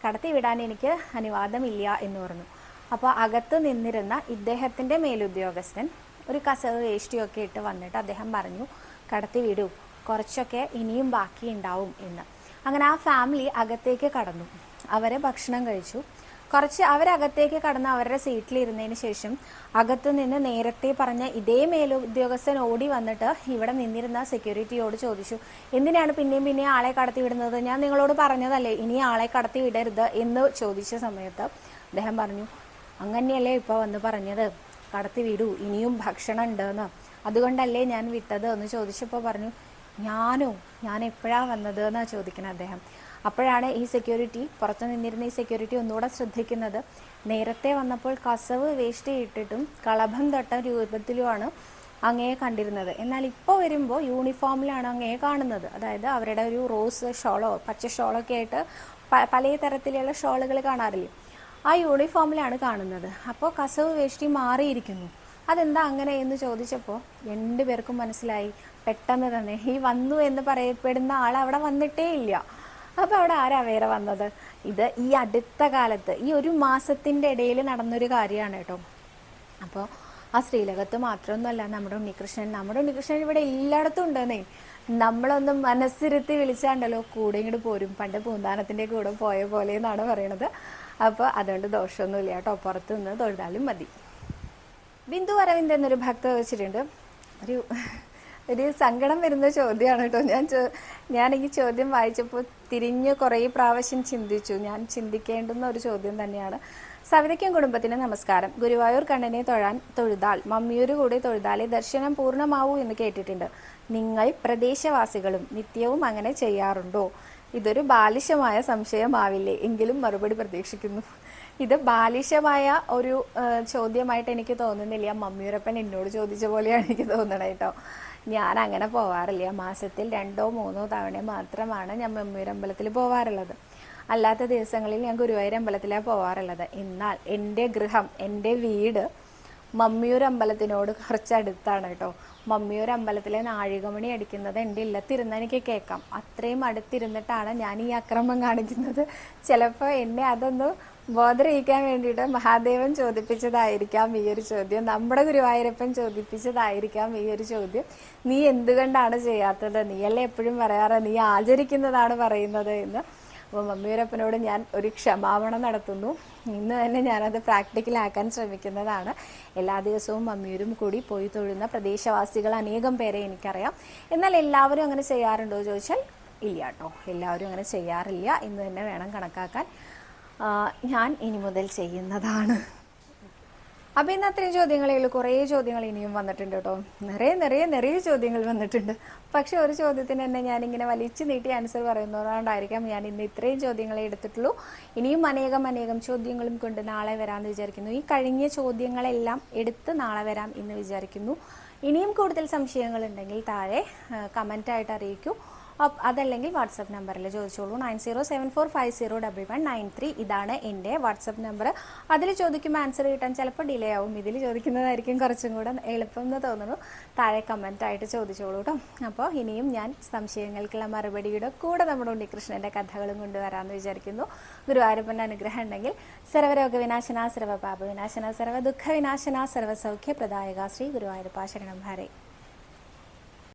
A: കടത്തി വിടാൻ എനിക്ക് അനുവാദമില്ല എന്ന് പറഞ്ഞു. അപ്പോൾ അകത്ത് നിന്നിരുന്ന ഇദ്ദേഹത്തിൻ്റെ മേലുദ്യോഗസ്ഥൻ ഒരു കസവ് വേഷ്ടിയൊക്കെ ഇട്ട് വന്നിട്ട് അദ്ദേഹം പറഞ്ഞു, കടത്തി വിടൂ, കുറച്ചൊക്കെ ഇനിയും ബാക്കിയുണ്ടാവും എന്ന്. അങ്ങനെ ആ ഫാമിലി അകത്തേക്ക് കടന്നു, അവർ ഭക്ഷണം കഴിച്ചു. കുറച്ച് അവരകത്തേക്ക് കടന്ന് അവരുടെ സീറ്റിലിരുന്നതിന് ശേഷം അകത്തു നിന്ന് നേരത്തെ പറഞ്ഞ ഇതേ മേലുദ്യോഗസ്ഥൻ ഓടി വന്നിട്ട് ഇവിടെ നിന്നിരുന്ന സെക്യൂരിറ്റിയോട് ചോദിച്ചു, എന്തിനാണ് പിന്നെയും ആളെ കടത്തി വിടുന്നത്? ഞാൻ നിങ്ങളോട് പറഞ്ഞതല്ലേ ഇനി ആളെ കടത്തി വിടരുത് എന്ന് ചോദിച്ച സമയത്ത് അദ്ദേഹം പറഞ്ഞു, അങ്ങനെയല്ലേ ഇപ്പോൾ വന്ന് പറഞ്ഞത്, കടത്തി വിടൂ, ഇനിയും ഭക്ഷണം ഉണ്ടെന്ന്, അതുകൊണ്ടല്ലേ ഞാൻ വിട്ടത് എന്ന് ചോദിച്ചപ്പോൾ പറഞ്ഞു, ഞാൻ എപ്പോഴാണ് വന്നത് എന്നാണ് ചോദിക്കുന്നത് അദ്ദേഹം. അപ്പോഴാണ് ഈ സെക്യൂരിറ്റി, പുറത്തു നിന്നിരുന്ന ഈ സെക്യൂരിറ്റി ഒന്നുകൂടെ ശ്രദ്ധിക്കുന്നത്, നേരത്തെ വന്നപ്പോൾ കസവ് വേഷ്ടി ഇട്ടിട്ടും കളഭം തൊട്ട രൂപത്തിലുമാണ് അങ്ങയെ കണ്ടിരുന്നത്, എന്നാൽ ഇപ്പോൾ വരുമ്പോൾ യൂണിഫോമിലാണ് അങ്ങയെ കാണുന്നത്. അതായത് അവരുടെ ഒരു റോസ് ഷോളോ പച്ച ഷോളൊക്കെ ആയിട്ട് പല തരത്തിലുള്ള ഷോളുകൾ കാണാറില്ലേ, ആ യൂണിഫോമിലാണ് കാണുന്നത്. അപ്പോൾ കസവ് വേഷ്ടി മാറിയിരിക്കുന്നു, അതെന്താ അങ്ങനെ എന്ന് ചോദിച്ചപ്പോൾ 2 പേർക്കും മനസ്സിലായി പെട്ടെന്ന് തന്നെ, ഈ വന്നു എന്ന് പറയപ്പെടുന്ന ആൾ അവിടെ വന്നിട്ടേ ഇല്ല. അപ്പോൾ അവിടെ ആരാ വേറെ വന്നത്? ഇത് ഈ അടുത്ത കാലത്ത് ഈ ഒരു മാസത്തിൻ്റെ ഇടയിൽ നടന്നൊരു കാര്യമാണ് കേട്ടോ. അപ്പോൾ ആ ശ്രീലകത്ത് മാത്രമൊന്നുമല്ല നമ്മുടെ ഉണ്ണികൃഷ്ണൻ ഇവിടെ എല്ലായിടത്തും ഉണ്ടെന്നേ. നമ്മളൊന്ന് മനസ്സിരുത്തി വിളിച്ചാണ്ടല്ലോ കൂടെ ഇങ്ങോട്ട് പോരും, പണ്ട് പൂന്താനത്തിൻ്റെ കൂടെ പോയ പോലെ എന്നാണ് പറയണത്. അപ്പോൾ അതുകൊണ്ട് ദോഷമൊന്നുമില്ല കേട്ടോ, പുറത്ത് നിന്ന് തൊഴുതാലും മതി. ബിന്ദു അരവിന്ദ് എന്നൊരു ഭക്ത വെച്ചിട്ടുണ്ട്, ഒരു സങ്കടം വരുന്ന ചോദ്യമാണ് കേട്ടോ. ഞാൻ ഈ ചോദ്യം വായിച്ചപ്പോൾ തിരിഞ്ഞ് കുറേ പ്രാവശ്യം ചിന്തിച്ചു. ഞാൻ ചിന്തിക്കേണ്ടുന്ന ഒരു ചോദ്യം തന്നെയാണ്. സവിതയ്ക്കും കുടുംബത്തിന് നമസ്കാരം. ഗുരുവായൂർ കണ്ണനെ തൊഴുതാൽ മമ്മിയൂര് കൂടി തൊഴുതാലേ ദർശനം പൂർണ്ണമാവൂ എന്ന് കേട്ടിട്ടുണ്ട്. നിങ്ങൾ പ്രദേശവാസികളും നിത്യവും അങ്ങനെ ചെയ്യാറുണ്ടോ? ഇതൊരു ബാലിശമായ സംശയമാവില്ലേ? എങ്കിലും മറുപടി പ്രതീക്ഷിക്കുന്നു. ഇത് ബാലിശമായ ഒരു ചോദ്യമായിട്ട് എനിക്ക് തോന്നുന്നില്ല. മമ്മിയൂരപ്പൻ എന്നോട് ചോദിച്ച പോലെയാണ് എനിക്ക് തോന്നണത് കേട്ടോ. ഞാൻ അങ്ങനെ പോവാറില്ല. മാസത്തിൽ 2-3 തവണ മാത്രമാണ് ഞാൻ മമ്മിയൂരമ്പലത്തിൽ പോവാറുള്ളത്. അല്ലാത്ത ദിവസങ്ങളിൽ ഞാൻ ഗുരുവായൂർ അമ്പലത്തിലാണ് പോവാറുള്ളത്. എന്നാൽ എൻ്റെ ഗൃഹം, എൻ്റെ വീട് മമ്മിയൂർ അമ്പലത്തിനോട് കുറച്ച് അടുത്താണ് കേട്ടോ. മമ്മിയൂർ അമ്പലത്തിലെ നാഴികമണി അടിക്കുന്നത് എൻ്റെ ഇല്ലത്തിരുന്ന് എനിക്ക് കേൾക്കാം. അത്രയും അടുത്തിരുന്നിട്ടാണ് ഞാൻ ഈ അക്രമം കാണിക്കുന്നത്. ചിലപ്പോൾ എന്നെ അതൊന്ന് ബോധറിയിക്കാൻ വേണ്ടിയിട്ട് മഹാദേവൻ ചോദിപ്പിച്ചതായിരിക്കാം ഈ ഒരു ചോദ്യം. നമ്മുടെ ഗുരുവായൂരപ്പൻ ചോദിപ്പിച്ചതായിരിക്കാം ഈ ഒരു ചോദ്യം. നീ എന്തുകൊണ്ടാണ് ചെയ്യാത്തത്? നീയല്ലേ എപ്പോഴും പറയാറ് നീ ആചരിക്കുന്നതാണ് പറയുന്നത് എന്ന്. അപ്പോൾ മമ്മിയൂരപ്പനോട് ഞാൻ ഒരു ക്ഷമാപണം നടത്തുന്നു. ഇന്ന് തന്നെ ഞാനത് പ്രാക്ടിക്കലാക്കാൻ ശ്രമിക്കുന്നതാണ്. എല്ലാ ദിവസവും മമ്മിയൂരും കൂടി പോയി തൊഴുന്ന പ്രദേശവാസികൾ അനേകം പേരെ എനിക്കറിയാം. എന്നാൽ എല്ലാവരും അങ്ങനെ ചെയ്യാറുണ്ടോ ചോദിച്ചാൽ ഇല്ല കേട്ടോ. എല്ലാവരും അങ്ങനെ ചെയ്യാറില്ല എന്ന് തന്നെ വേണം കണക്കാക്കാൻ. ഞാൻ ഇനി മുതൽ ചെയ്യുന്നതാണ്. അപ്പം ഇന്ന് അത്രയും ചോദ്യങ്ങളേ ഉള്ളൂ. കുറേ ചോദ്യങ്ങൾ ഇനിയും വന്നിട്ടുണ്ട് കേട്ടോ. നിറയെ ചോദ്യങ്ങൾ വന്നിട്ടുണ്ട്. പക്ഷെ ഒരു ചോദ്യത്തിന് തന്നെ ഞാനിങ്ങനെ വലിച്ചു നീട്ടി ആൻസർ പറയുന്നതുകൊണ്ടായിരിക്കാം ഞാൻ ഇന്ന് ഇത്രയും ചോദ്യങ്ങളെ എടുത്തിട്ടുള്ളൂ. ഇനിയും അനേകം ചോദ്യങ്ങളും കൊണ്ട് നാളെ വരാമെന്ന് വിചാരിക്കുന്നു. ഈ കഴിഞ്ഞ ചോദ്യങ്ങളെല്ലാം എടുത്ത് നാളെ വരാം എന്ന് വിചാരിക്കുന്നു. ഇനിയും കൂടുതൽ സംശയങ്ങളുണ്ടെങ്കിൽ താഴെ കമൻറ്റായിട്ട് അറിയിക്കൂ. അതല്ലെങ്കിൽ വാട്സപ്പ് നമ്പറിൽ ചോദിച്ചോളൂ. 9074501193 ഇതാണ് എൻ്റെ വാട്സപ്പ് നമ്പർ. അതിൽ ചോദിക്കുമ്പോൾ ആൻസർ കിട്ടാൻ ചിലപ്പോൾ ഡിലേ ആവും. ഇതിൽ ചോദിക്കുന്നതായിരിക്കും കുറച്ചും കൂടെ എളുപ്പം എന്ന് തോന്നുന്നു. താഴെ കമൻറ്റായിട്ട് ചോദിച്ചോളൂ കേട്ടോ. അപ്പോൾ ഇനിയും ഞാൻ സംശയങ്ങൾക്കുള്ള മറുപടിയുടെ കൂടെ നമ്മുടെ ഉണ്ണികൃഷ്ണൻ്റെ കഥകളും കൊണ്ടുവരാമെന്ന് വിചാരിക്കുന്നു. ഗുരുവായൂരപ്പൻ്റെ അനുഗ്രഹം ഉണ്ടെങ്കിൽ സർവ്വരോഗവിനാശന, സർവ്വപാപവിനാശന, സർവ്വദുഃഖവിനാശന, സർവ്വസൗഖ്യപ്രദായക ശ്രീ ഗുരുവായൂരപ്പ ശരണം ഹരേ.